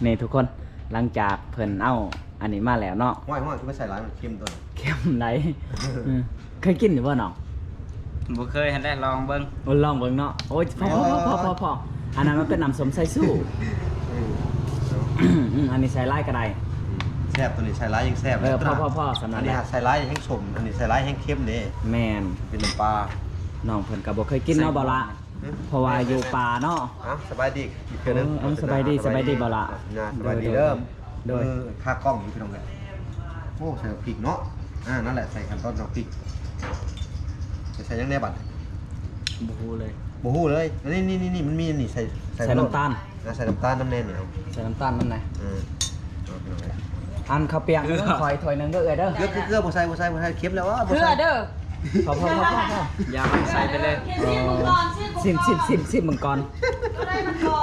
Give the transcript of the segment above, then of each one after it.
นี่ทุกคนหลังจากเพิ่นเอาอันนี้มาแล้วเนาะห้อยคือไม่ใส่ร้ายมันเค็มตัวเข้มไหนเคยกินหรือเปล่าน้องบ่เคยได้ลองเบิ่งลองเบิ่งเนาะโอ้ยพออันนั้นมันเป็นน้ำส้มสายสู้อันนี้ใส่ไล่ก็ได้แซ่บตัวนี้ใส่ร้ายยังแซ่บพอสำนักนี้ใส่ร้ายแห้งสมอันนี้ใส่ร้ายแห้งเค็มนี่แมนเป็นน้ำปลาน้องเพิ่นก็บ่เคยกินเนาะบ่ละเพราะว่าอยู่ป่าเนาะสบายดีอีกเทื่อนึงสบายดีบ่ละสบายดีเด้อโดยค่ากล้องอยู่พี่น้องกันโอ้ใส่พริกเนาะนั่นแหละใส่ขั้นตอนของพริกใส่ยังไงบัดบ่ฮู้เลยนี่มันมีนี่ใส่น้ำตาลใส่น้ำตาลน้ำแน่เนี่ยใส่น้ำตาลนั่นไงอันข้าวเปียกคอยถ้วยนึงก็เอ้ยเด้อเกลือบ่ใส่เค็มแล้วว่าเกลือเด้อพออย่าใส่ไปเลยซิมมังกรก็ได้มันพอ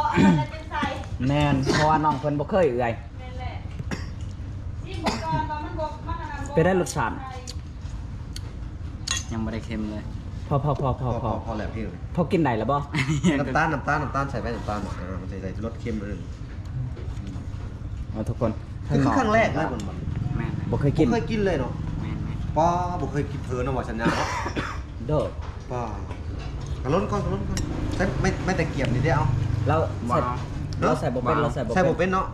เป็นใส่แม่นเพราะว่าน้องเพิ่นบ่เคยเอื้อยไปได้รสชาติยังไม่ได้เค็มเลยพอแหละพี่พอกินได้แล้วบ่น้ำตาลใส่ไปน้ำตาลมันใส่รสเค็มเลยทุกคนคือครั้งแรกเลยบ่เคยกินเลยเนาะป้าบ่เคยกินเธอเนาะว่าสัญญาเนาะเด้อป้าล้นก่อนใช่ไม่แต่เกียบนี่ได้เอาเราใส่บ่เป็นเนาะ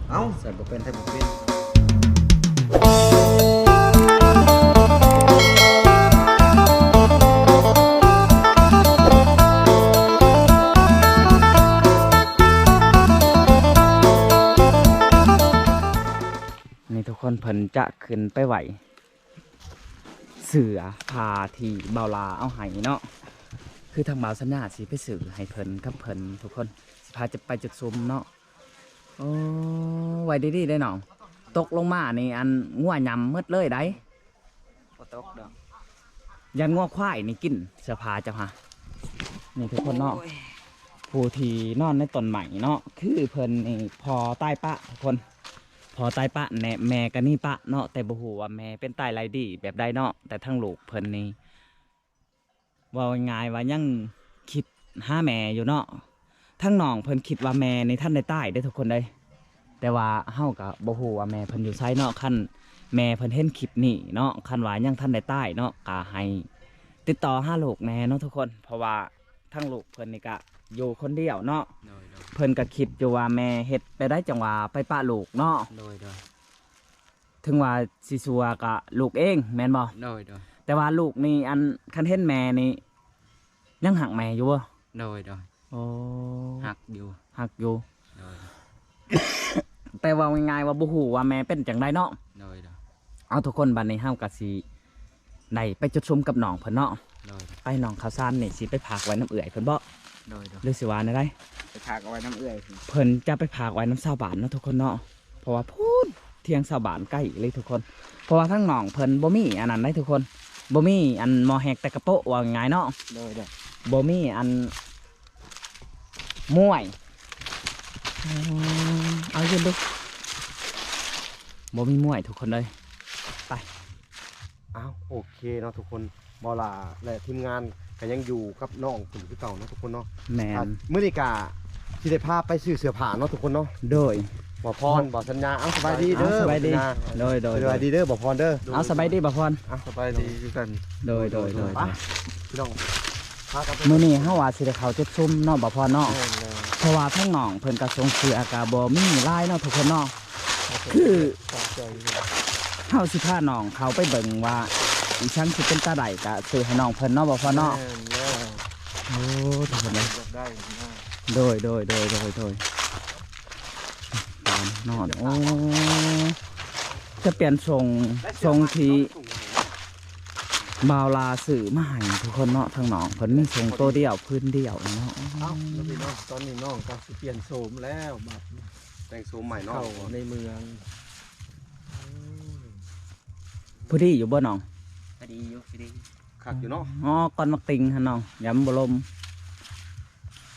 เอ้าใส่บ่เป็นนี่ทุกคนเพิ่นจะขึ้นไปไหวเสือพาที่เบาลาเอาไห้เนาะคือทางบ่าวสัญญาสิไปสื่อให้เพิ่นกับเพิ่นทุกคนสิพาจะไปจุดซุมเนาะโอ้ไว้ดีๆได้น้องตกลงมานี่อันงัวยำมืดเลยได้บ่ตกดอกยันงัวควายนี่กินเสื้อผ้าจ้ะฮะนี่ทุกคนเนาะผู้ที่นอนในต้นใหม่เนาะคือเพิ่นนี่พอใต้ปะทุกคนพอตายปะแม่กันนี่ปะเนาะแต่บ่ฮู้ว่าแม่เป็นตายไรดีแบบใดเนาะแต่ทั้งลูกเพิ่นนี่ว่าง่ายว่ายังคิดหาแม่อยู่เนาะทั้งน้องเพิ่นคิดว่าแม่ในท่านได้ตายได้ทุกคนเลยแต่ว่าเฮาก็บ่ฮู้ว่าแม่เพิ่นอยู่ไสเนาะคันแม่เพิ่นเห็นคลิปนี้เนาะคันว่ายังท่านได้ตายเนาะก็ให้ติดต่อหาลูกแน่เนาะทุกคนเพราะว่าทั้งลูกเพิ่นนี่ก็อยู่คนเดียวเนาะเพิ่นก็คิดอยู่ว่าแม่เฮ็ดไปได้จังหวะไปปะลูกเนาะถึงว่าสิสัวก็ลูกเองแม่นบ่แต่ว่าลูกนี่อันคันเห็นแม่นี่ยังหักแม่อยู่บ่โอ้หักอยู่แต่ว่าง่ายๆว่าบ่ฮู้ว่าแม่เป็นจังไดเนาะเอาทุกคนบัดนี้เฮาก็สิได้ไปจุดชมกับน้องเพิ่นเนาะไปน้องข้าวสารนี่สิไปพากไว้น้ำเอื่อยเพิ่นบ่หรือสิว่าได้ไปพากเอาไว้น้ำเอื่อยเพิ่นจะไปพากไว้น้ำชาวบ้านเนาะทุกคนเนาะเพราะว่าพูนเที่ยงชาวบ้านใกล้เลยทุกคนเพราะว่าทั้งน้องเพิ่นบ่มีอันนั้นได้ทุกคนบ่มีอันมอแหกแต่กระโปะว่าง่ายเนาะบ่มีอันมวยเอายืนดูบ่มีมวยทุกคนเลยไปโอเคเนาะทุกคนบอลาและทีมงานก็ยังอยู่กับน้องคนที่เก่าเนาะทุกคนเนาะแมนเมื่อนิกาที่ได้พาไปซื้อเสื้อผ้าเนาะทุกคนเนาะโดยบ่พรบ่สัญญาสบายดีเด้อสบายดีโดยสบายดีเด้อบ่พรเด้อสบายดีบ่พรสบายดีกันโดยพี่น้องมื้อนี้เฮาว่าสิได้เข้าจุดซุ่มเนาะบ่พรเนาะเพราะว่าทั้งน้องเพิ่นก็ส่งเสื้ออากาบ่มีลายเนาะทุกคนเนาะคือเฮาสิพาน้องเขาไปเบิ่งว่าอีช่างสิเป็นตาใดก็ซื้อให้น้องเพิ่นเนาะบ่พรเนาะโอ้ทุกคนเลยโดยตามนอนโอ้จะเปลี่ยนทรงที่บาวลาสื่อมาให้ทุกคนเนาะทางน้องเพิ่นมีทรงตัวเดียวพื้นเดียวเนาะตอนนี้น้องก็สิเปลี่ยนโฉมแล้วบัดแต่งโฉมใหม่เนาะในเมืองพอดีอยู่บ่น้องพอดีคักอยู่เนาะก่อนมักติงฮะน้องย้ำบ่ลม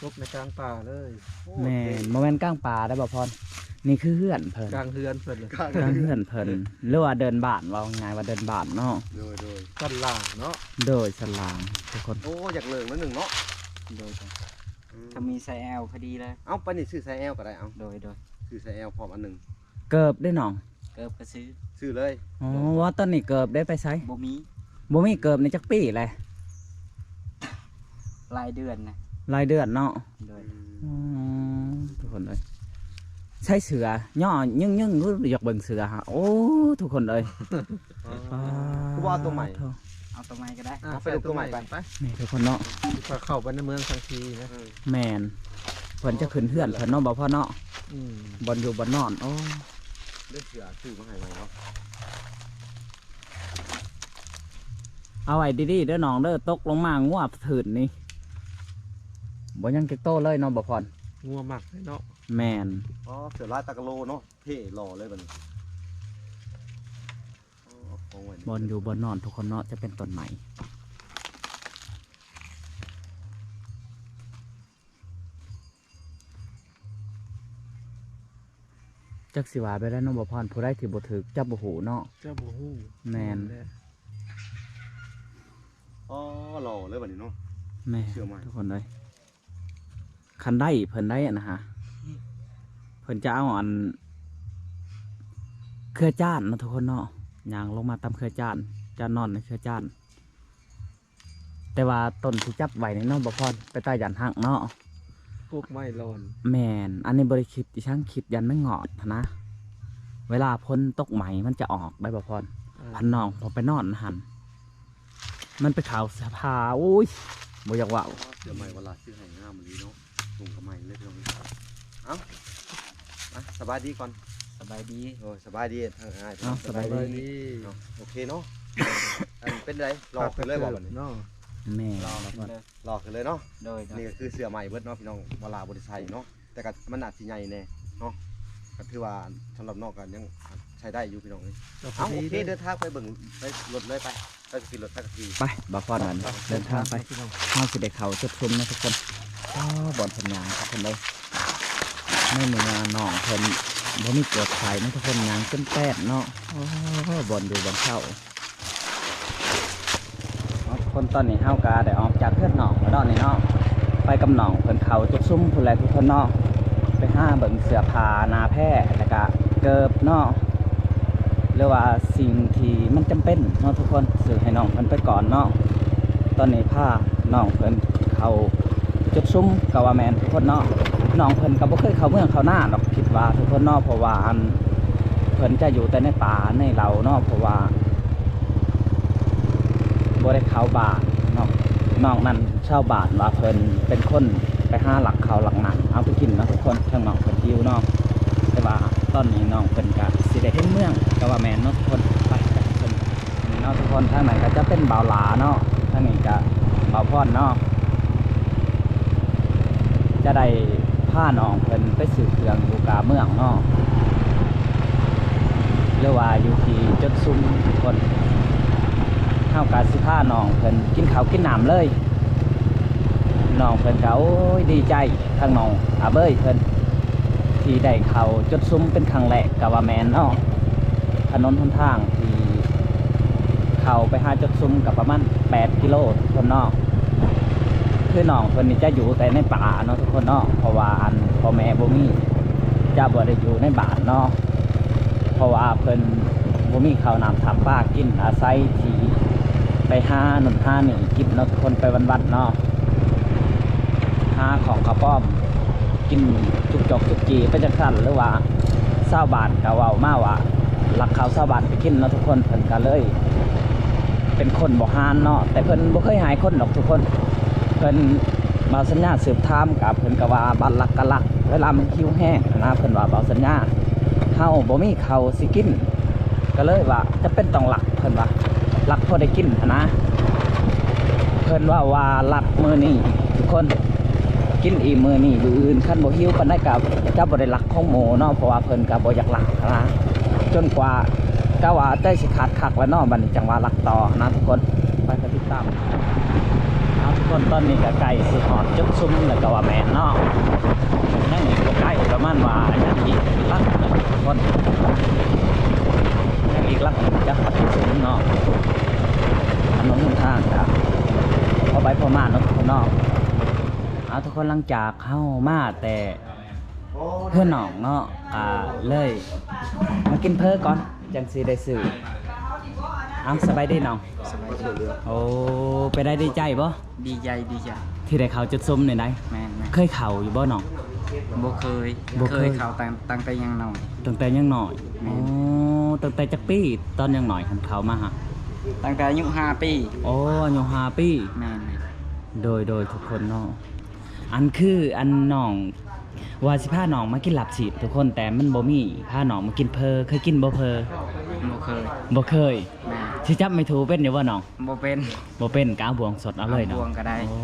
ซุกในกลางป่าเลยแม่โมเมนต์กลางป่าได้บ่พรนี่คือเฮือนเพิ่นกลางเฮือนเพิ่นหรือว่าเดินบ้านว่าไงว่าเดินบ้านเนาะโดยสันหลางเนาะโดยสันหลางทุกคนโอ้อยากเลิกแล้วหนึ่งเนาะโดยถ้ามีไซแอลพอดีเลยเอาไปนี่ซื้อไซแอลก็ได้เอาโดยซื้ ซื้อใส่แอลพร้อมอันหนึง เกิบได้น้อง เกิบก็ซื้อ ซื้อเลย อ๋อว่าตอนนี้เกิบได้ไปไส บ่มี บ่มีเกิบในจักปีเลย รายเดือนนะ รายเดือนเนาะ โดย อ๋อทุกคนเลยใช้เสือย่อยึ่งรู้อยากเบิ่งเสือฮะโอ้ทุกคนเลย กูว่าเอาตัวใหม่ เอาตัวไม้ก็ได้ ไปดูตัวใหม่ไป นี่ทุกคนเนาะ ก็เข้าไปในเมืองทันทีนะ แมนเพิ่นจะขึ้นเพื่อนเพิ่นเนาะบ่พ่อเนาะ อืม บอลอยู่บอลนอนโอ้ เลือกเสือซื้อมาให้ใหม่เนาะ เอาไว้ดีๆเด้อน้องเด้อตกลงมางวบถืนนี่บ่ยังเก็กโตเลยเนาะบ่พร งัวหมักเลยเนาะ แมน อ๋อเสือลายตะกะโลเนาะเท่หล่อเลยบัดนี้เอาของไว้นี่ บอลอยู่บอลนอนทุกคนเนาะจะเป็นต้นใหม่จักสิว่าไปแล้วเนาะบ่พรผู้ใดที่บ่ถึกจับบ่หูเนาะ เจ้าบูฮู้ แม่น อ๋อหล่อเลยบัดนี้เนาะ แม่ เชื่อไหม ทุกคนเลยคันได้เพิ่นได้อะนะฮะเพิ่นจะเอาอันเครือจ้านเนาะทุกคนเนาะย่างลงมาตามเครือจ้านจะนอนในเครือจ้าน แต่ว่าต้นที่จับไว้ในน้องบ่พรไปใต้ยันหักเนาะ พวกไม้ร้อน แมนอันนี้บริคิดดิช่างคิดยันไม่งอดนะ เวลาพ้นตกไหมมันจะออกได้บ่พรพันน้องพอไปนอนหันมันไปข่าวสภาอุ้ยบ่อยากว่า เสือใหม่เวลาซื้อให้งามมันนี้เนาะถุงกับใหม่เลยพี่น้องเอ้ามาสบายดีก่อน สบายดี โอ้ยสบายดีทางอ้าย เนาะสบาย ไป ดี นี่ เนาะโอเคเนาะอันเป็นไรหลอกกันเลยบอกแบบนี้ เนาะ แม่ รอแล้วก็เลย หลอกกันเลยเนาะ โดย นี่ก็คือเสือใหม่เบิดเนาะพี่น้องเวลาบริษัทเนาะแต่ก็มันอาจสิใหญ่แน่เนาะก็ถือว่าสำหรับนอกกันยังใช้ได้อยู่พี่น้องเลย ก็พอ เอา ดี โอเค ด้ เดิ วย นทางไปเบิ่งไปรถเลยไปไปกินรถสักที ไปบ่พรกันเดินทางไป พี่น้อง ข้าวสิเด็กเขาจุดชุมนะทุกคนอ๋อบอลสัญญาณทุกคนเลยไม่มีงานน้องเพิ่นบ่มีเกิดไฟนะทุกคนยางจนแปดเนาะโอ้บอลอยู่บอลเข้าเอาทุกคนตอนนี้เฮากาได้ออกจากเพื่อนหนองแล้วเนาะนี่เนาะไปกับหนองเพิ่นเขาจุดซุ่มพุ่นแหละทุกคนเนาะไปห้าเบิ่งเสื้อผ้าหนาแพร่แล้วก็เกิบเนาะหรือว่าสิ่งที่มันจำเป็นเนาะทุกคนซื้อให้น้องเพิ่นไปก่อนเนาะตอนนี้ผ้าน้องเพิ่นเขาจุดซุ่มกะว่าแมนทุกคนเนาะน้องเพิ่นก็บ่เคยเข้าเมืองเข้าหน้าหรอกคิดว่าทุกคนเนาะเพราะว่าอันเพิ่นจะอยู่แต่ในป่าในเราเนาะเพราะว่าบ่ได้เข้าบ้านเนาะนอกนั้นชาวบ้านว่าเพิ่นเป็นคนไปหาหลักเขาหลักนั้นเอาไปกินเนาะทุกคนทางน้องเพิ่นหิวเนาะแต่ว่าตอนนี้น้องเพิ่นก็สิได้เห็นเมืองก็ว่าแม่นเนาะทุกคนไปทุกคนนี่เนาะทุกคนทางนั้นก็จะเป็นบ่าวหลาเนาะทางนี้ก็บ่าวพรเนาะจะได้พาน้องเพิ่นไปซื้อเครื่องอยู่กาเมืองเนาะหรือว่าอยู่ที่จุดซุ่มทุกคนเฮาก็สิพาน้องเพิ่นกินข้าวกินน้ำเลยน้องเพิ่นก็โอ้ยดีใจทางน้องอาเบ้ยเพิ่นที่ได้เข้าจุดซุ่มเป็นครั้งแรกก็ว่าแม่นเนาะถนนหนทางที่เข้าไปหาจุดซุ่มก็ประมาณ8กิโลทุกคนเนาะคือน้องเพิ่นนี่จะอยู่แต่ในป่าเนาะทุกคนเนาะเพราะว่าอันพ่อแม่บ่มีจะบ่ได้อยู่ในบ้านเนาะเพราะว่าเพิ่นบ่มีข้าวน้ำทำปลากินอาศัยที่ไปหาหนุนหานี่กินเนาะทุกคนไปวันๆเนาะหาของข้าวป้อมกินจุกจอกจุกจีไปจังซั่นหรือว่าชาวบ้านก็เว้ามาว่าลักข้าวชาวบ้านไปกินเนาะทุกคนเพิ่นก็เลย เป็นคนบ่หานเนาะแต่เพิ่นบ่เคยหายคนดอกทุกคนเพิ่นมาสัญญาสืบถามกับเพิ่นก็ว่าบัดลักกะลักเวลามันคิวแห้งนะเพิ่นว่าบ่สัญญาเฮาบ่มีข้าวสิกินก็เลยว่าจะเป็นต้องหลักเพิ่นว่าหลักพอได้กินนะเพิ่นว่าหลักมื้อนี้ทุกคนกินอีมื้อนี้อยู่อื่นคันบ่หิวปานใดก็จะบ่ได้หลักของหมูเนาะเพราะว่าเพิ่นก็บ่อยากหลักนะจนกว่าก็ว่าได้สิขาดคักแล้วเนาะบัดนี้จังว่าหลักต่อนะทุกคนไปติดตามเอาทุกคนตอนนี้ก็ใกล้สิฮอดจุดซุ่มแล้วก็ว่าแม่นเนาะยังอีกบ่ใกล้ประมาณว่ายังอีกหลักหนึ่งทุกคนยังอีกหลักหนึ่งจะฮอดจุดซุ่มเนาะถนนหนทางก็พอไปพอมาเนาะทุกคนเนาะเอาทุกคนหลังจากเข้ามาแต่ เพื่อนน้องเนาะเลยมากินเพิ่อก่อนจังสิได้ซื้อเอาสบายดีน้อง สบายดี โอ้ไปได้ดีใจบ่ ดีใจดีใจ ที่ได้เขาจุดซุ่มนี่ได้ แม่น เคยเข่าอยู่บ่น้อง บ่เคย บ่เคย เข้าตั้งแต่ยังน้อย ตั้งแต่ยังหน่อย แม่ โอ้ตั้งแต่จักปีตอนยังหน่อยหันเขามาฮะ ตั้งแต่อายุ5 ปี โอ้อายุ5 ปี แม่น โดยทุกคนเนาะอันคืออันน้องว่าสิพาน้องมากินหลับฉีดทุกคนแต่มันบ่มีพาน้องมากินเพอเคยกินบ่เพอ บ่เคย บ่เคย แม่น สิจับไม่ถูกเป็นอยู่บ่น้อง บ่เป็น บ่เป็นกาวบวงสดเอาเลย บ เนาะ วงก็ได้ โอ้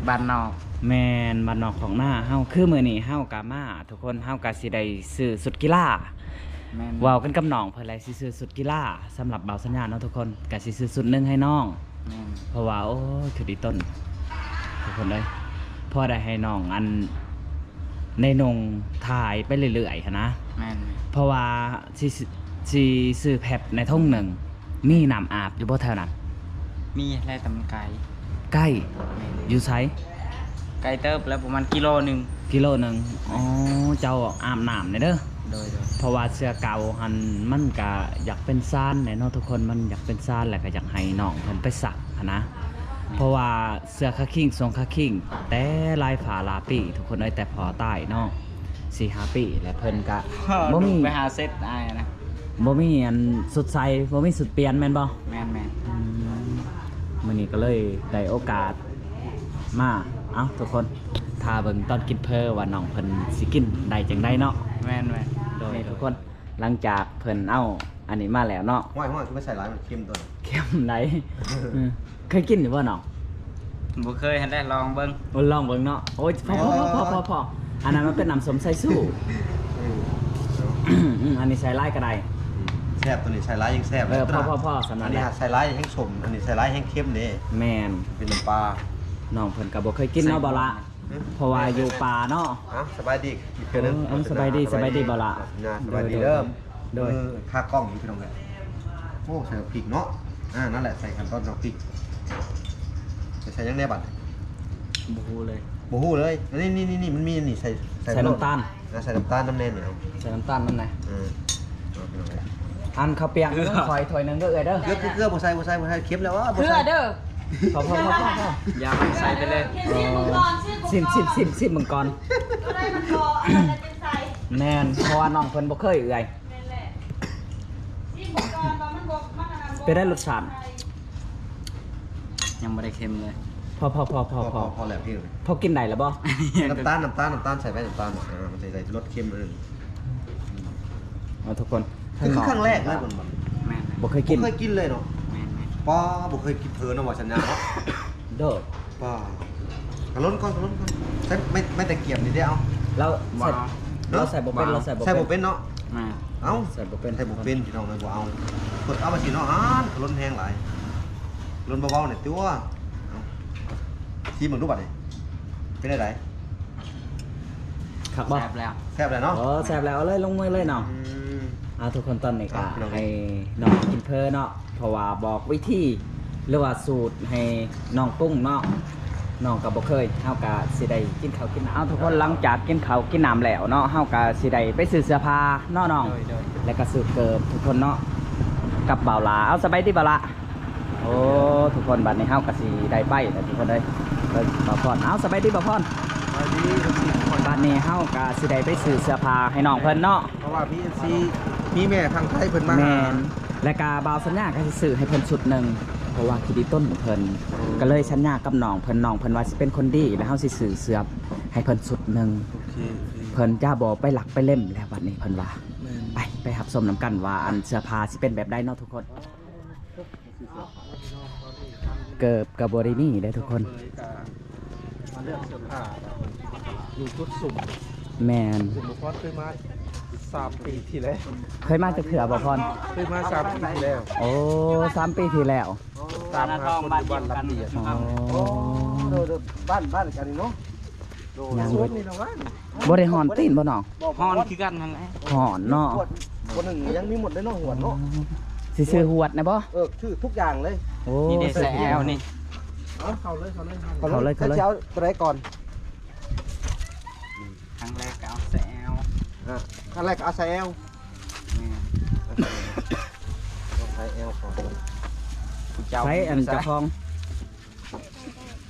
บ้านนอก แม่นบ้านนอกของหน้าเฮาคือมื้อนี้เฮากะมาทุกคนเฮากะสิได้ซื้อสุดกีฬา แม่น เว้ากันกับน้องเพิ่นเลยสิซื้อสุดกีฬาสำหรับเบาสัญญาณเนาะทุกคนกะสิซื้อสุดหนึงให้น้อง แม่น เพราะว่าโอ้ยคือดีต้นทุกคนเลยพอได้ให้น้องอันในนงถ่ายไปเรื่อยๆหั้นนะ แม่น เพราะว่าสิซื้อแพบในท่งหนึ่งมีน้ำอาบอยู่บ่แถวนั้น มีแล่ตำไก่ ใกล้ แม่น อยู่ไส ไก่เติบแล้วประมาณกิโลหนึง กิโลหนึงอ๋อเจ้าอาบน้ำเด้อ โดย เพราะว่าเสื้อเก่าหันมันก็อยากเป็นซ่านแหละเนาะทุกคนมันอยากเป็นซ่านแหละก็อยากให้น้องเพิ่นไปสักหั้นนะเพราะว่าเสื้อคาคิงทรงคาคิงแต่ลายฝาลาปีทุกคนเอ้ยแต่พอใต้เนาะ4-5 ปีและเพิ่นก็ บ่มี ไปหาเซตอ้ายนะ บ่มีอันสุดใส่บ่มีสุดเปลี่ยนแม่นบ่ แม่น มื้อนี้ก็เลยได้โอกาสมาเอ้าทุกคนถ้าเบิ่งตอนกินเพอว่าน้องเพิ่นสิกินได้จังไดเนาะ แม่น โดยทุกคนหลังจากเพิ่นเอาอันนี้มาแล้วเนาะ ห้อยคือไม่ใส่ร้ายมันเค็มตัว เข้มไหนเคยกินอยู่บ่น้อง บ่เคยให้ได้ลองเบิ่ง ลองเบิ่งเนาะโอ้ยพออันนั้นมันเป็นน้ำส้มสายสู้ อันนี้ใส่ลายก็ได้ แซ่บตัวนี้ใส่ร้ายยังแซ่บ พ่อสำนั อั ก นนี้ เนี่ย ใส่ร้ายแห้งสมอันนี้ใส่ร้ายแห้งเค็มเด้ แมน เป็นน้ำปลา น้องเพิ่นก็บ่เคยกินเนาะบ่ละเพราะว่าอยู่ป่าเนาะ สบายดีเกินนึง สบายดีบ่ละ สบายดีเริ่ม โดย ค่ากล้องอยู่พี่น้องเลยโอ้ใส่พริกเนาะนั่นแหละใส่ขั้นตอนเราพริกใส่ยังแน่บัด บ่ฮู้เลย โอ้โหเลยนี่มันมีนี่ใส่ ใส่น้ำตาล ใส่น้ำตาลน้ำแน่นเนี่ย ใส่น้ำตาลนั่นไง เอาพี่น้องเลย อันข้าวเปียกคอยถ้วยหนึงก็เอ้ยเด้อ เกลือบ่ใส่เค็มแล้ววะ เพื่อเด้อ พอ อย่าไปใส่ไปเลย เขียนชื่อมึงก่อนชื่อกู ซิมมึงก่อน ก็ได้มันก่ออันนั้นเป็นใส่ แม่นเพราะว่าน้องเพิ่นบ่เคยเอ้ย นั่นแหละชื่อมึงก่อนว่ามันบอกมันอันนั้นบอก ไปได้รสชาติ ยังบ่ได้เค็มเลย พอ พอแล้วพี่ พอกินได้แล้วบ่ น้ำตาลใส่ไปน้ำตาลมันใส่รสเค็มเลย เอาทุกคน คือครั้งแรกเลยผม แม่น บ่เคย กิ กิ น น เคยกินเลยเนาะ แม่น ป้าบ่เคยกินเธอเนาะว่าฉันนะ เด้อ ป้าขล้นก่อนใส่ไม่แต่เกียบนี่ได้เอา แล้วใส่บ่เป็นเราใส่บ่ ใส่บ่ เป็น เป็นเนาะ มา เอ้า ใส่บ่เป็น ใส่บ่เป็นพี่น้องเลยบ่เอาเปิดเอามาสิเนาะขล้นแห้งหลายล้นเบาๆหน่อยตัวชิมมึงดูบัดนี่เป็นได้ได ครับบ่ แซ่บแล้ว แซ่บเลยเนาะ อ๋อแซ่บแล้วเอาเลยลงมือเลยเนาะ เอาทุกคนตอนนี้ก็ พี่น้อง ให้น้องกินเพอเนาะเพราะว่าบอกวิธีหรือว่าสูตรให้น้องปรุ้งเนาะน้องก็บ่เคยเฮาก็สิได้กินข้าวกินน้ำเอาทุกคนหลังจากกินข้าวกินน้ำแล้วเนาะเฮาก็สิได้ไปซื้อเสื้อผ้าเนาะน้อง โดย แล้วก็ซื้อเกิบทุกคนเนาะกับบ่าวหลาเอาสบายดีบ่าวหละโอ้ทุกคนบัดนี้เฮาก็สิได้ไปแล้วทุกคนเอ้ยบ่าวพรเอาสบายดีบ่าวพรบัดนี้เฮาก็สิได้ไปซื้อเสื้อผ้าให้น้องเพิ่นเนาะ เพราะว่าพี่ซีมีแม่ทางไทยเพิ่นมา แมนและกาบาวสัญญาก็สิซื้อให้เพิ่นชุดหนึ่งเพราะว่าคิดดีต้นเพิ่นก็เลยสัญญากับน้องเพิ่นว่าสิเป็นคนดีแล้วเฮาสิซื้อเสื้อให้เพิ่นชุดหนึ่ง โอเค เพิ่นจ้าบ่ไปหลักไปเล่มแล้วบัดนี้เพิ่นว่าไปรับชมนํกันว่าอันเสื้อผ้าสิเป็นแบบใดเนาะทุกคน เกิบกับบ่ได้มีเด้อทุกคน มาเลือกเสื้อผ้าอยู่ชุดสุ่ม แมน สุ่มบุฟเฟ่เคยมา3 ปีที่แล้ว เคยมาจากเถื่อบ่พร เคยมา3 ปีที่แล้ว โอ้3 ปีที่แล้ว ตามหาคนอยู่บ้านลำเดีย อ๋อ บ้านกันนี่เนาะ ยัง สว บ่ นนี่นะว่า บ่ได้หอนตีนบ่น้อง ฮอนคือกันนั่นแหละ หอนเนาะ คนหนึ่งยังมีหมดเลยเนาะหัวเนาะ สิซื้อหวดนะบ่ ชื่อทุกอย่างเลย โอ้ นี่ได้แซวนี่ เขาเลย เขาเลย เช้าตัวไหนก่อน ครั้งแรกก็เอาแซว ขั้นแรกเอาใส่แอล แม่น ใส่แอลก่อน ผู้เจ้า ใช้อันเจ้าของ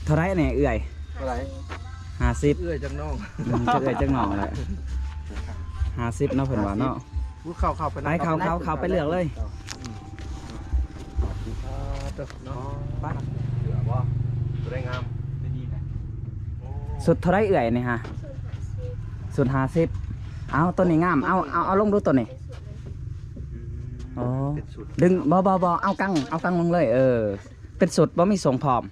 เท่าไรเนี่ยเอื่อย เท่าไหร่ 50 เอื้อยจังน้อง จะเอื่อยจังหน่อแหละ50เนาะเพิ่นว่าเนาะ พูดเข้าไป ไปเขาไปเลือกเลย เนาะ ไปเหลือบ่ตัวได้งาม จะดีนะ สุดเท่าไรเอื่อยนี่ฮะสุด50เอาตัวนี้งามเอาลงดูตัวนี้อ๋อ เป็นสุด ดึงบ่เอากังลงเลยเป็นสุดบ่มีทรงพร้อม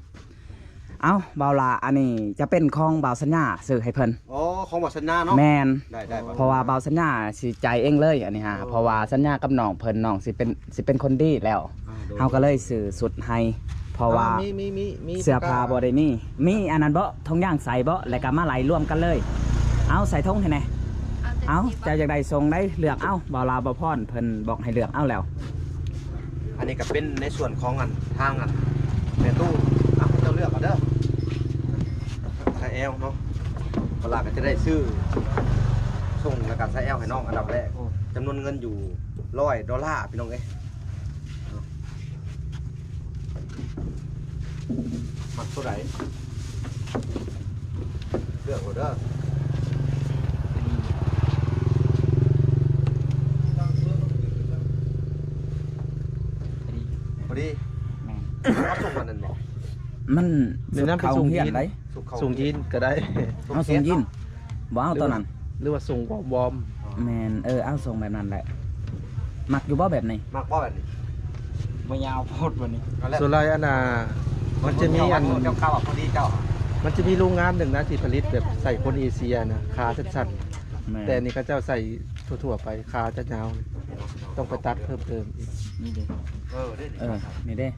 เอาเบาลาอันนี้จะเป็นของเบาสัญญาซื้อให้เพิ่น อ๋อของวัดสัญญาเนาะ แมน ได้บ่ เพราะว่าเบาสัญญาสิใจเองเลยอันนี้ฮะเพราะว่าสัญญากับน้องเพิ่นน้องสิเป็นคนดีแล้วเฮาก็เลยซื้อสุดให้เพราะว่า มี เสื้อผ้าบ่ได้มีอันนั้นบ่ทงย่างใส่บ่แล้วก็มาไหลรวมกันเลย เอาใส่ทงให้แน่เอาใจอยากได้ทรงได้เลือกเอาเบาลาบ่พรเพิ่นบอกให้เลือกเอาแล้ว อันนี้ก็เป็นในส่วนของอันทางอันแม่ตู้เจ้าเลือกเอาเด้อใส่แอลเนาะเวลาก็จะได้ซื้อส่งแล้วก็ใส่แอลให้น้องอันดับแรกจำนวนเงินอยู่$100พี่น้องเอ้ยมักเท่าไหร่เลือกเอาเด้อพอดี แม่น เอาส่งวันนั้นบอก มัน เดี๋ยวนั้นไป เขา ส่ง เฮียน ยีน ได้ ส่งยีนก็ได้ เอาส่งยินบ่เอาตัวนั้น หรือว่าส่งวอร์ม แมนเอาส่งแบบนั้นแหละมักอยู่บ่แบบนี้ มากป้อแบบนี้ บ่ยาวโพดวันนี้ เอาแล้ว ส่วนไรอันน่ะมันจะมีอัน เจ้าเก่าพอดีเจ้า มันจะมีโรงงานหนึ่งนะที่ผลิตแบบใส่คนเอเชียนะขาสั้น แม่น ๆแต่อันนี่เขาเจ้าใส่ทั่วๆไปขาจะยาวต้องไปตัดเพิ่มเติมอีก นี่เด้ นี่เด้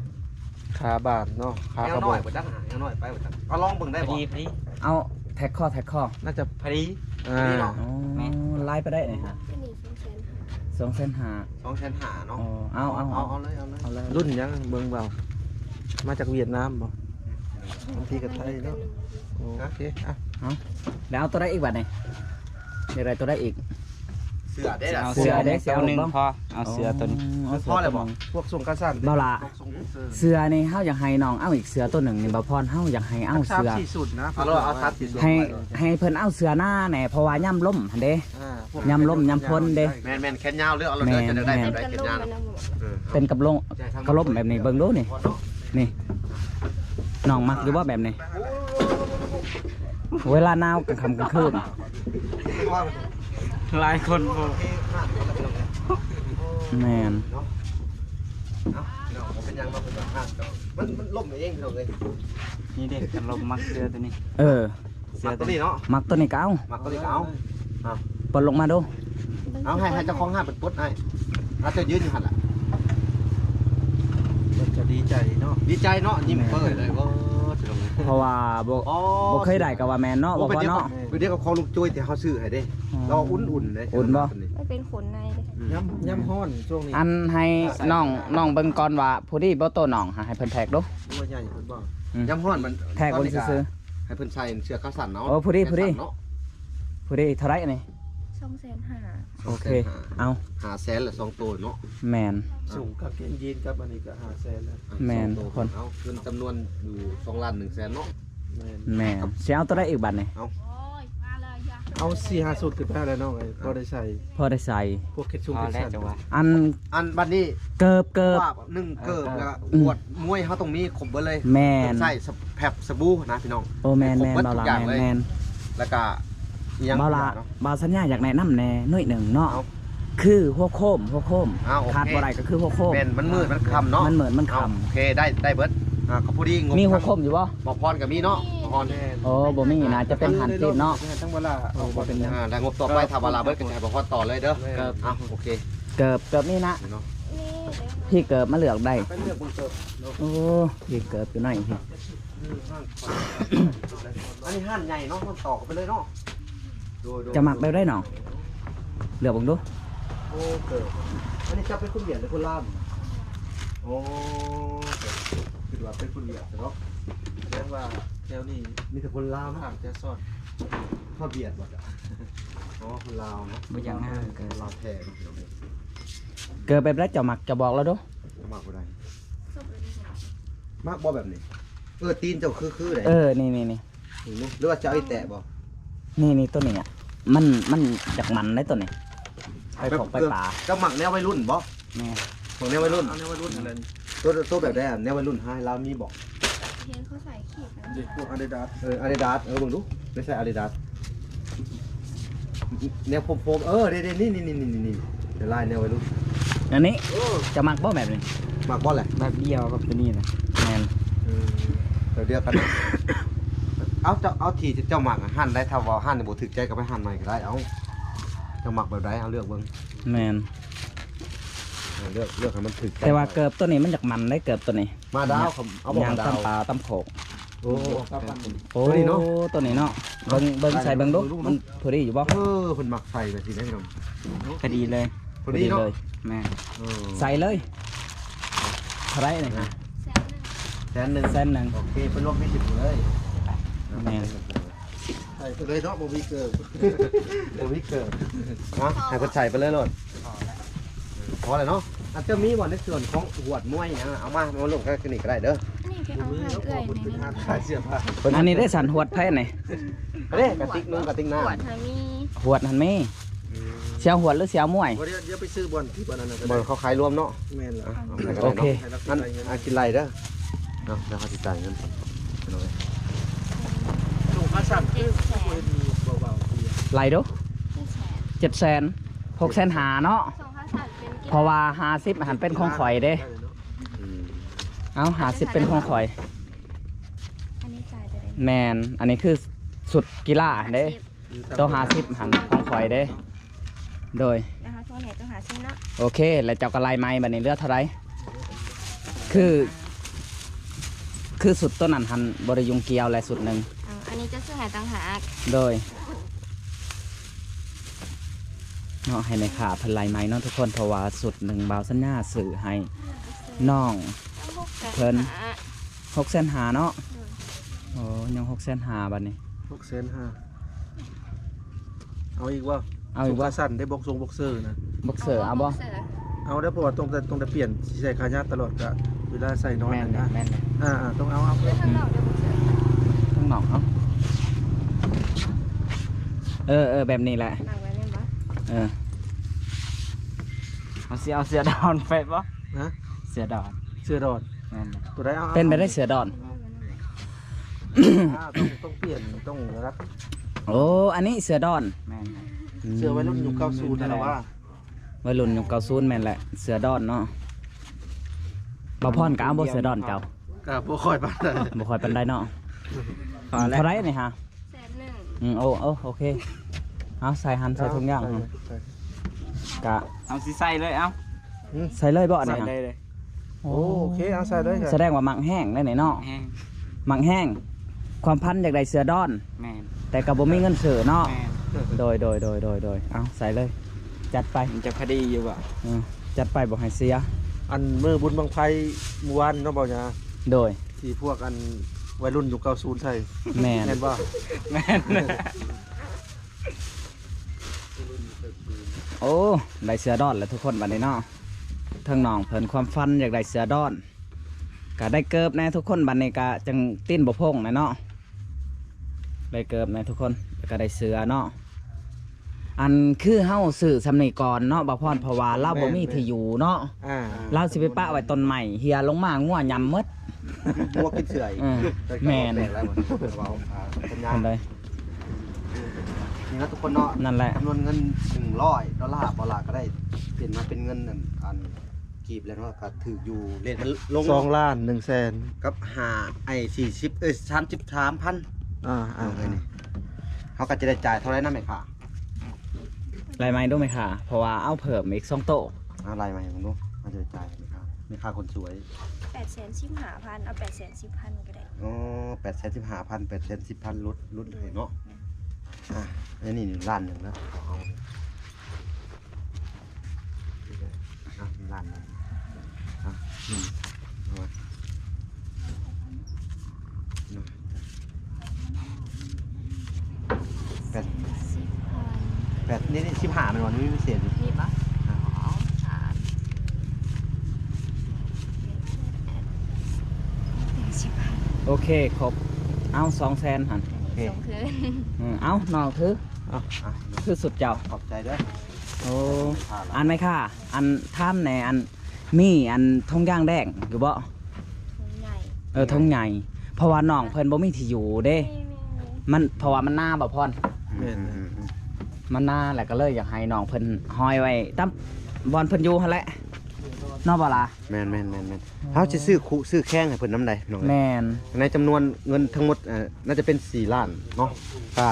ขาบานเนาะขา แอ ก ล ระ น้ บ อ อย ก บ่จังหาแอลน้อยไปบ่จังก็ลองเบิ่งได้ พอ บ่ ดีพอดี เอาแท็กข้อ น่าจะ พอดี อ่า อ๋อไล่ไปได้เลยฮะ2เส้นหา 2,500เนาะ เอา เอาเลย เอาเลย รุ่นยังเมืองเบามาจากเวียดนามบ่บางทีกับไทยเนาะโอเคอ่ะ แล้วเอาตัวได้อีกบัดนี่เดี๋ยวอะไรตัวได้อีก เสื้อได้ล่ะ เอา เสื้ เสื้ อ อ เด้ เสื้อหนึ่งพอเอาเสื้อตัวนี้ พอแล้วบ่ พวกส่งกระสัน เบาละ ส่งเสื้อ เสื้อนี่เฮาอยากให้น้องเอาอีกเสื้อตัวหนึ่งนี่บ่พรเฮาอยากให้เอา สาม เสื้อ สี่สุดนะ เอาแล้วเอาซัดสิ ให้เพิ่นเอาเสื้อหน้าแหน่เพราะว่าย่ำล้มหั่นเด้ พวก ยำล่มยำพ่นเด้ แม่นแขนยาวเลือกเอาเลยเด้อจะได้แบบได้แขนยาว เป็นกับลงกระล้มแบบนี้เบิ่งดูนี่นี่น้องมักอยู่บ่แบบนี้ เวลาหนาวกลางค่ำกลางคืน หลายคนบ่ แม่น เป็นยังบ่เป็นแบบมันล่มเองพี่น้องเอ้ย นี่เด็กกันลมมักเสื้อตัวนี้ เสื้อตัวนี้เนาะ มักตัวนี้ก็เอา มักตัวนี้ก็เอา ปลดลงมาดู เอาให้เจ้าของห้างเป็นปุ๊ดให้เอาจะยืนอยู่หั่นล่ะ มันจะดีใจเนาะ ดีใจเนาะยิ้มเปิดเลยว่า เพราะว่าบ่เคยได้กับว่าแม่นเนาะบ่ เป็น พอ เดียว เนาะ เป็นเดียวกับของลูกจุ้ยที่เขาซื้อให้เด้เราอุ่นๆเลย อุ่นบ่ มันเป็นขนในเลย ย่ำห้อนช่วงนี้ อันให้น้องเบิ่งก่อนว่าผู้ที่บ่โตน้องหาให้เพิ่นแท็กดู ว่าใหญ่คุณบ่ ย้ำห้อนมัน แท็กบ่ซื้อ ให้เพิ่นใส่เสื้อขาสั้นเนาะ โอ้ผู้ดีผู้ที่เท่าไหร่นี่ 250,000 โอเคเอา หาแสนละ2ตัวเนาะ แม่น สูงกับเกงยีนกับอันนี้ก็500,000แล้ว แม่น ทุกคนเอาเงินจำนวนอยู่2 ล้าน1แสนเนาะ แม่น แม่นสิเอาตัวได้อีกบัดนี่ โอ้ยมาเลยจ้ะ เอา4-5สุดขึ้นไปแล้วน้องไอ้พอได้ใส่ พอได้ใส่ พวกเข็ดชุ่ม พอ เข็ด แล้ว สั่น จังหวะ อัน บัดนี้ เกิบ ว่า1เกิบแล้วก็บวดมวยเขาต้องมีครบเบิดเลย แม่น ใส่แผบสบู่นะพี่น้อง โอ้แม่น ครบเบิด เบา ทุ ละ กอย่างเลย แม่น แล้วก็อีหยัง เบาละ เนาะ เบาสัญญาอยากแนะนำแน่หน่อยหนึ่งเนาะ เอา คือหัวโคม อ้าวโอเค ขาดบ่ได้ก็คือหัวโคม แม่นมันมืดมันค่ำเนาะ มันเหมือนมัน เอา คำ โอเคได้เบิดก็พอดีงบ มีหัวโคมอยู่บ่ บ่พรก็มีเนาะบ่พร แม่น โอ้บ่มีนะจะเป็นหันจีบเนาะ ทั้งเวลาเอาบ่เป็นหยัง แล้วงบต่อไปถ้าเวลาเบิดก็จะให้บ่พรต่อเลยเด้อ แม่น เอาโอเค เกิบนี่นะ เนาะ นี่เดี๋ยว พี่เกิบมาเลือกได้ ไปเลือกบุญเติบ โอ้พี่เกิบอยู่ไหนพี่ อันนี้ห้านใหญ่เนาะมันต่อไปเลยเนาะดู จะหมักได้เนาะเลือกเบิ่งดู โอ้เกิดอันนี้จะเป็นคุณเหรียญหรือคุณล่ามโอ้คือว่าเป็นคุณเหรียญเนาะ แสดงว่าแถวนี้ มีแต่คนล่าม ทางจะสอด ทอดเบียดหมดอ่ะ อ๋อคนลาวนะ บ่อย่างนั้นก็ ลาวแท้เนาะ เกิดไปแล้วจะหมักจะบอกแล้วเดู มากบ่ได้มากบ่แบบนี้ตีนเจ้าคือได้ นี่ หรือว่าจะเอาไอ้แตะบ่ นี่ตัวนี้อ่ะมันจากมันได้ตัวนี้ไปขอกไปป่า เจ้าหมักแนววัยรุ่นบ่ แม่ หมักแนววัยรุ่น เอาในวัยรุ่นอะไร ตัวแบบได้แนววัยรุ่นให้ลาวมีบ่ เห็นเขาใส่ขีดนะ เด็กพวกอาดิดาส อาดิดาสเบิ่งดูไม่ใช่อาดิดาสแนวโฟมเด้นี่เดี๋ยวลายแนววัยรุ่น อันนี้จะหมักบ่แบบนี้ หมักบ่แหละ แบบเดียวกับตัวนี้นะ แมน เดี๋ยวเดียวกันนะเอาทีเจ้าหมักหั่นได้ถ้าว่าหั่นบ่ถึกใจก็ไปหั่นใหม่ก็ได้เอาเจ้าหมักแบบใดเอาเลือกเบิ่ง แมน เลือกให้มันถึกใจ แต่ว่าเกิบตัวนี้มันจากมันได้เกิบตัวนี้ มาดาวเอาบ่ ยาง มาดาว ตำปลาตำโขก โอ้ โอ้ ตัวนี้เนาะ ตัวนี้เนาะเบิ่งใส่เบิ่งดูมันพอดีอยู่บ่ เพิ่นหมักใส่แบบนี้นะพี่น้อง ก็ดีเลย พอดีเนาะ เลย แม่ ใส่เลยเท่าไหรนี่ฮะ แซมหนึ่ง 100,000 เส้นหนึ่ง โอเคเพิ่นลงมี10เลย แม่น ใส่ไปเลยเนาะบ่มีเกิบบ่มีเกิบเนาะให้เพิ่นใส่ไปเลยโลดพอแล้วเนาะอาจจะมีบ่ในส่วนของหวดมวยอย่างเอามาลงกันนี่ก็ได้เด้อ อันนี้ไปเอาหางเอื่อยในนี้ ขายเสื้อผ้า อันนี้ได้สันหวดไผ่ไหน เด้กระติกนึงกระติกน้ำ ขวดฮามี หวดหันมีเสียวหวดหรือเสียวมวย เดี๋ยวไปซื้อบอลที่บอลนั้น บ่เขาขายรวมเนาะ แม่นเหรอ โอเค นั่นกินไรเด้อเนาะแล้วเขาสิจ่ายเงินพี่น้องเอ้ย ส่งค่าสั่ง 700,000 เบาๆ ไหลดู 700,000 700,000 600,000หาเนาะ ส่งค่าสัตว์เป็นกิโล เพราะว่า50หันเป็นของข่อยเด้ เอา50เป็นของข่อย อันนี้จ่ายจะได้ แมนอันนี้คือสุดกีฬาเด้ตัว50หันของข่อยเด้ โดย นะคะโทษไหนต้องหาชิ้นเนาะ โอเค แล้วเจ้ากระไลไม้บัดนี้เหลือเท่าไหรคือสุดตัวนั้นหันบริยุงเกียวและสุดหนึ่ง อันนี้จะซื้อหาต่างหาก โดยเนาะให้ในขาพนลายไม้เนาะทุกคนเพราะว่าสุดหนึ่งบาวสัญญาสื่อให้น้อง เพิ่น 600,000หาเนาะโอ้ยัง600,000หาบัดนี้ 6,500,000เอาอีกว่า เอาอีกว่า ส่งค่สั่นได้บ็อกซงบ็อกเซอร์นะ บ็อกเซอร์เอาบ่ เอาได้เพราะว่าต้องเปลี่ยนใส่ขายาตลอดกะเวลาใส่น้อย แม่น นะ แม่น ต้องเอา เพื่อข้างนอกเดี๋ยวผมเสิร์ฟ ข้างนอกเอาแบบนี้แหละ หนังไว้เล่นปะ เออ เอาเสือดอนไปบ่ นะ เสือดอน เสื้อดอด แม่นเลย ตัวได้เอา เป็นไปได้เสือดอน ต้องเปลี่ยนต้องรัก โอ้อันนี้เสือดอน แม่นเลย เสื้อไว้รุ่นยุค90นั่นแหละว่า วัยรุ่นยุค90แม่นแหละ เสือดอนเนาะบ่พรก็เอาบ่เสือดอนเจ้า ก็บ่ค่อยปานใด บ่ค่อยปานใดเนาะเท่าไหรนี่ฮะ 100,000 โอเคเอาใส่หันใส่ทุกอย่างกะ เอาสิใส่เลยเอา ใส่เลยบ่ ใส่ นี่ฮะ เลยเลย โอเคเอาใส่เลย แสดงว่ามักแห้งได้ไหนเนาะ แห้ง มักแห้งความพันอยากได้เสือดอน แม่น แต่ก็บ่มีเงินซื้อเนาะ แม่น โดยเอาใส่เลย จัดไป มันจะพอดีอยู่บ่ จัดไปบ่ให้เสีย อันมือบุญบังไฟเมื่อวานเนาะบ่ยา โดย ที่พวกอันวัยรุ่นยุค90ใช่ แม่น แม่นบ่ แม่น โอ้ได้เสือดอนแล้วทุกคนบัดนี้เนาะทั้งน้องเพิ่นความฟันอยากได้เสือดอนก็ได้เกิบแน่ทุกคนบัดนี้ก็จังติ้นบ่พงนะเนาะได้เกิบแน่ทุกคนแล้วก็ได้เสือเนาะอันคือเฮาซื้อสำนีก่อนเนาะบ่พรเพราะว่าเราบ่มีที่อยู่เนาะ เราสิไปปะไว้ต้นใหม่เฮียลงมางัวยำหมด พวกกินเสืออีก แม่น แแล้วเว้าเป็นยา นั่นเลย นี่นะทุกคนเนาะ นั่นแหละ จำนวนเงิน$100บ่ล่ะก็ได้เปลี่ยนมาเป็นเงินอันกีบแล้วเนาะก็ถืออยู่เรทมันลง 2 ล้าน1แสน กับ33,000 เงินนี่เขาก็จะได้จ่ายเท่าไรนะแม่ค่ะ ลายไม้ดูไหมค่ะ เพราะว่าเอาเพิ่มอีก2โต๊ะ อะไรมาให้ผมดูเขาจะได้จ่ายแม่ค่ะแม่ค่ะคนสวย 815,000เอา810,000ก็ได้ อ๋อ815,000 810,000ลดให้เนาะอันนี้ล้านหนึ่งแล้วเอาล้านหนึ่งเอามา8 810,000 บ่นี่พิเศษอยู่ นี่ปะอ๋ออ่าโอเคครบเอา200,000หัน โอเค สงคืน เอาน้องถือ อ่ะ คือสุดเจ้า ขอบใจเด้อ โอ้อันไหมค่ะ อันท่ามในอันมีอันทงย่างแดงอยู่บ่ ใหญ่ ทงใหญ่เพราะว่าน้องเพิ่นบ่มีที่อยู่เด้ มันเพราะว่ามันหน้าบ่พร แม่น มันหน้าแหละก็เลยอยากให้น้องเพิ่นห้อยไว้ตั้มบอลเพิ่นอยู่หั่นแหละเนอกบ่ล่ะ แม่นเฮาสิซื้อคุซื้อแข้งให้เพิ่นน้ำใดน้อง แม่น ในจำนวนเงินทั้งหมดน่าจะเป็น4ล้านเนาะก็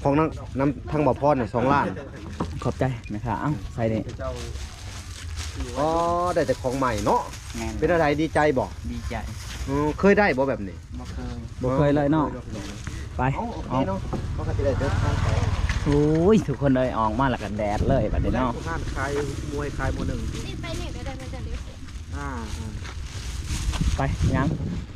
ของน้ำทั้งบ่อพรเนี่ย2ล้าน ขอบใจแม่ค่ะเอ้าใส่นี่ อ๋อได้แต่ของใหม่เนาะ แม่น เป็นอะไรดีใจบ่ ดีใจ เคยได้บ่แบบนี้ บ่เคย บ่เคยเลยเนาะไป โอเค เอา เนาะก็สิได้เดินทางไป โอ้ยทุกคนเลยออกมาแล้วกันแดดเลยบัดนี้เนาะ งานขายมวยขายมวยหนึ่ง นี่ไปนี่ได้มันจะเลี้ยว อ่า ไปยัง ไ